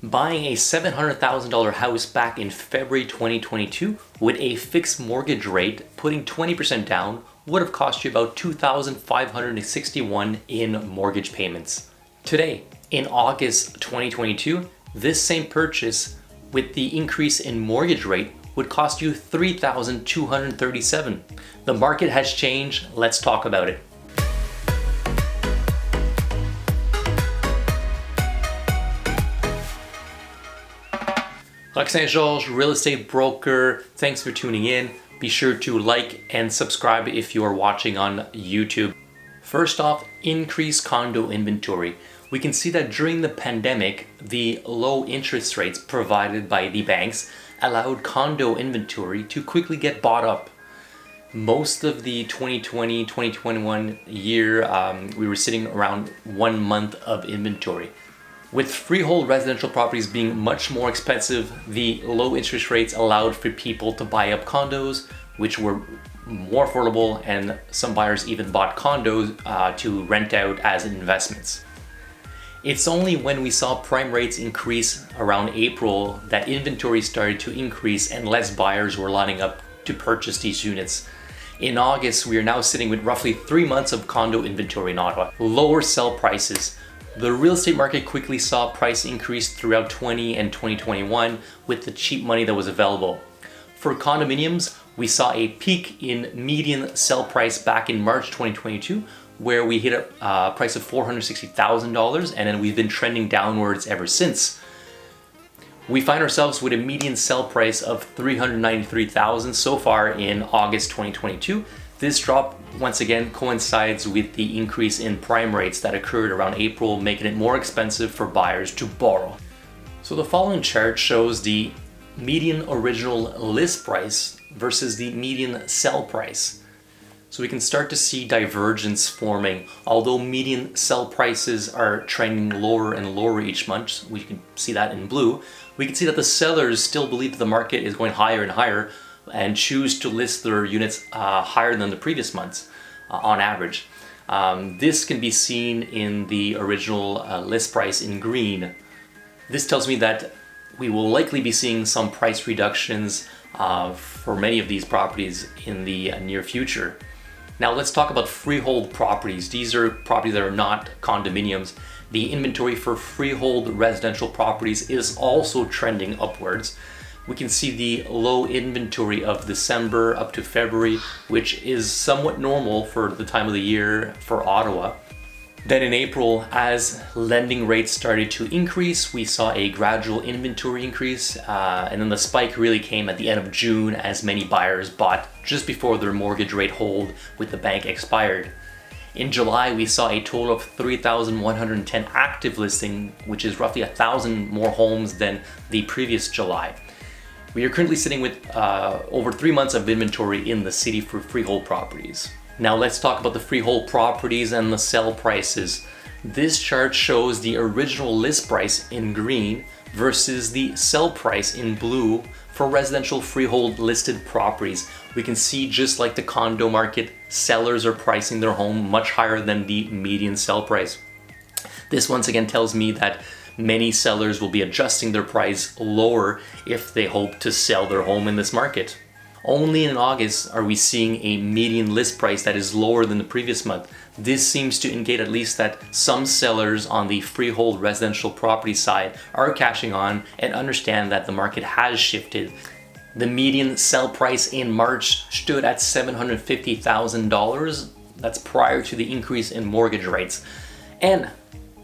Buying a $700,000 house back in February 2022 with a fixed mortgage rate, putting 20% down, would have cost you about $2,561 in mortgage payments. Today, in August 2022, this same purchase with the increase in mortgage rate would cost you $3,237. The market has changed. Let's talk about it. Roch St-Georges, real estate broker. Thanks for tuning in. Be sure to like and subscribe if you are watching on YouTube. First off, increased condo inventory. We can see that during the pandemic, the low interest rates provided by the banks allowed condo inventory to quickly get bought up. Most of the 2020-2021 year, we were sitting around 1 month of inventory. With freehold residential properties being much more expensive, the low interest rates allowed for people to buy up condos, which were more affordable, and some buyers even bought condos to rent out as investments. It's only when we saw prime rates increase around April that inventory started to increase and less buyers were lining up to purchase these units. In August, we are now sitting with roughly 3 months of condo inventory in Ottawa. Lower sell prices. The real estate market quickly saw price increase throughout 2020 and 2021 with the cheap money that was available. For condominiums, we saw a peak in median sell price back in March 2022, where we hit a price of $460,000, and then we've been trending downwards ever since. We find ourselves with a median sell price of $393,000 so far in August 2022. This drop once again coincides with the increase in prime rates that occurred around April, making it more expensive for buyers to borrow. So the following chart shows the median original list price versus the median sell price. So we can start to see divergence forming. Although median sell prices are trending lower and lower each month, we can see that in blue, we can see that the sellers still believe that the market is going higher and higher and choose to list their units higher than the previous months on average. This can be seen in the original list price in green. This tells me that we will likely be seeing some price reductions for many of these properties in the near future. Now let's talk about freehold properties. These are properties that are not condominiums. The inventory for freehold residential properties is also trending upwards. We can see the low inventory of December up to February, which is somewhat normal for the time of the year for Ottawa. Then in April, as lending rates started to increase, we saw a gradual inventory increase, and then the spike really came at the end of June as many buyers bought just before their mortgage rate hold with the bank expired. In July, we saw a total of 3,110 active listings, which is roughly 1,000 more homes than the previous July. We are currently sitting with over 3 months of inventory in the city for freehold properties. Now let's talk about the freehold properties and the sell prices. This chart shows the original list price in green versus the sell price in blue for residential freehold listed properties. We can see, just like the condo market, sellers are pricing their home much higher than the median sell price. This once again tells me that many sellers will be adjusting their price lower if they hope to sell their home in this market. Only in August are we seeing a median list price that is lower than the previous month. This seems to indicate at least that some sellers on the freehold residential property side are cashing on and understand that the market has shifted. The median sell price in March stood at $750,000. That's prior to the increase in mortgage rates, and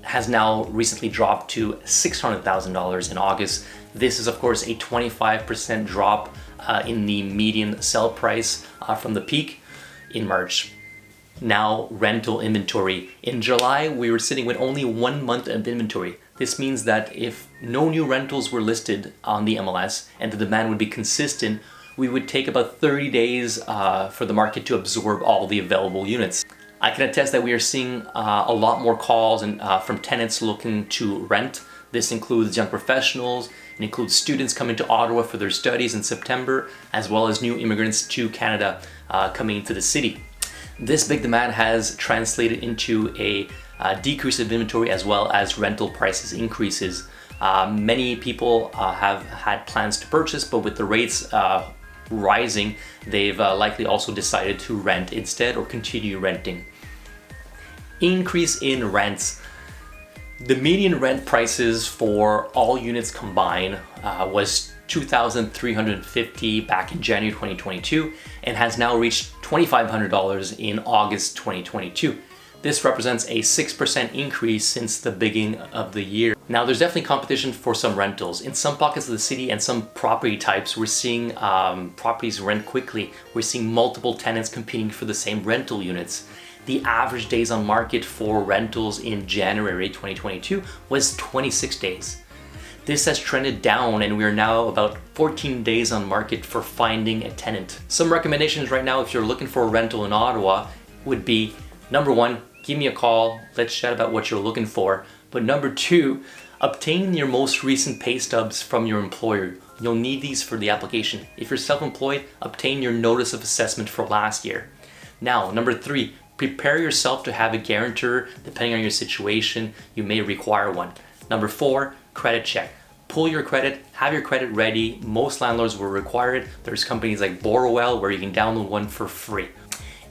has now recently dropped to $600,000 in August. This is of course a 25% drop in the median sell price from the peak in March. Now, rental inventory. In July, we were sitting with only 1 month of inventory. This means that if no new rentals were listed on the MLS and the demand would be consistent, we would take about 30 days for the market to absorb all the available units. I can attest that we are seeing a lot more calls from tenants looking to rent. This includes young professionals, it includes students coming to Ottawa for their studies in September, as well as new immigrants to Canada coming into the city. This big demand has translated into a decrease of inventory as well as rental prices increases. Many people have had plans to purchase, but with the rates rising, they've likely also decided to rent instead or continue renting. Increase in rents. The median rent prices for all units combined was $2,350 back in January 2022 and has now reached $2,500 in August 2022. This represents a 6% increase since the beginning of the year. Now, there's definitely competition for some rentals. In some pockets of the city and some property types, we're seeing properties rent quickly. We're seeing multiple tenants competing for the same rental units. The average days on market for rentals in January 2022 was 26 days. This has trended down and we are now about 14 days on market for finding a tenant. Some recommendations right now if you're looking for a rental in Ottawa would be, number one, give me a call, let's chat about what you're looking for. But number two, obtain your most recent pay stubs from your employer. You'll need these for the application. If you're self-employed, obtain your notice of assessment for last year. Now, number three, prepare yourself to have a guarantor. Depending on your situation, you may require one. Number four, credit check. Pull your credit, have your credit ready. Most landlords will require it. There's companies like Borrowell where you can download one for free.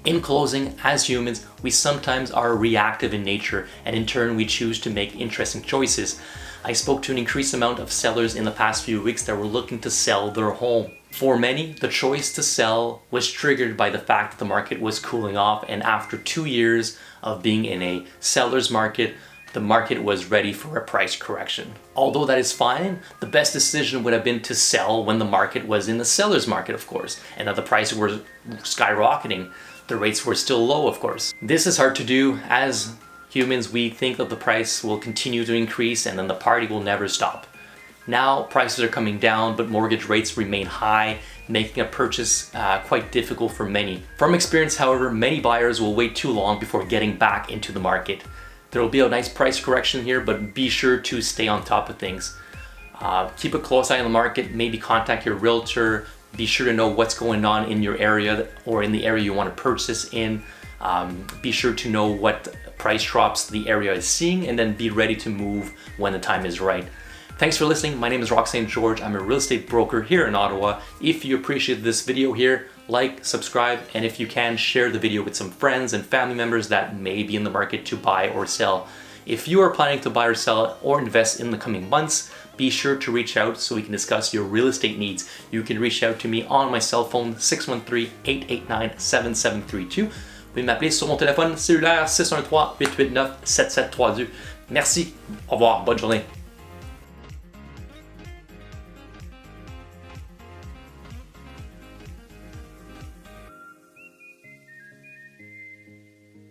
In closing, as humans, we sometimes are reactive in nature and in turn we choose to make interesting choices. I spoke to an increased amount of sellers in the past few weeks that were looking to sell their home. For many, the choice to sell was triggered by the fact that the market was cooling off, and after 2 years of being in a seller's market, the market was ready for a price correction. Although that is fine, the best decision would have been to sell when the market was in the seller's market, of course, and that the prices were skyrocketing. The rates were still low, of course. This is hard to do. As humans, we think that the price will continue to increase and then the party will never stop. Now prices are coming down, but mortgage rates remain high, making a purchase quite difficult for many. From experience, however, many buyers will wait too long before getting back into the market. There will be a nice price correction here, but be sure to stay on top of things. Keep a close eye on the market, maybe contact your realtor. Be sure to know what's going on in your area or in the area you want to purchase in. Be sure to know what price drops the area is seeing and then be ready to move when the time is right. Thanks for listening. My name is Roch St-Georges. I'm a real estate broker here in Ottawa. If you appreciate this video here, like, subscribe, and if you can, share the video with some friends and family members that may be in the market to buy or sell. If you are planning to buy or sell or invest in the coming months, be sure to reach out so we can discuss your real estate needs. You can reach out to me on my cell phone 613-889-7732. Vous pouvez m'appeler sur mon téléphone cellulaire 613-889-7732. Merci, au revoir, bonne journée.